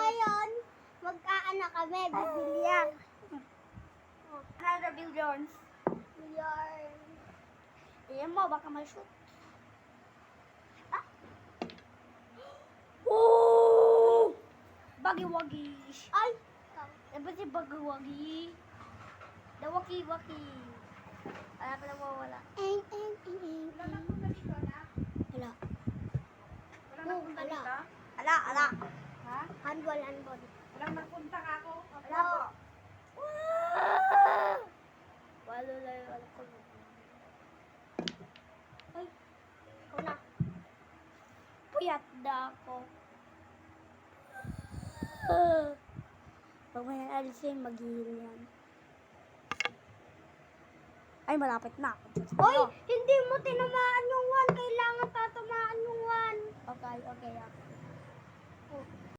ngayon, mag-aanak kami, bibilya. Another billions. Yarn. Ayan mo, baka ma-shoot. Ah! Oh! Bagi-wagi. Ay! Dapat si bagi-wagi. The waki-waki. Wala pa nawawala. Eng, eng, eng, eng. Wala na punta dito, na? Hala. Wala na punta Wala. dito? Ala. Ha? Handball, handball. Walang nagpunta ka ako. Wala po. Wala na yung alam ko. Ay, ikaw na. Puyat na ako. Pag may alisin, mag-heal yan. Ay, malapit na. Hoy, hindi mo tinamaan yung one. Kailangan tatamaan yung one. Okay.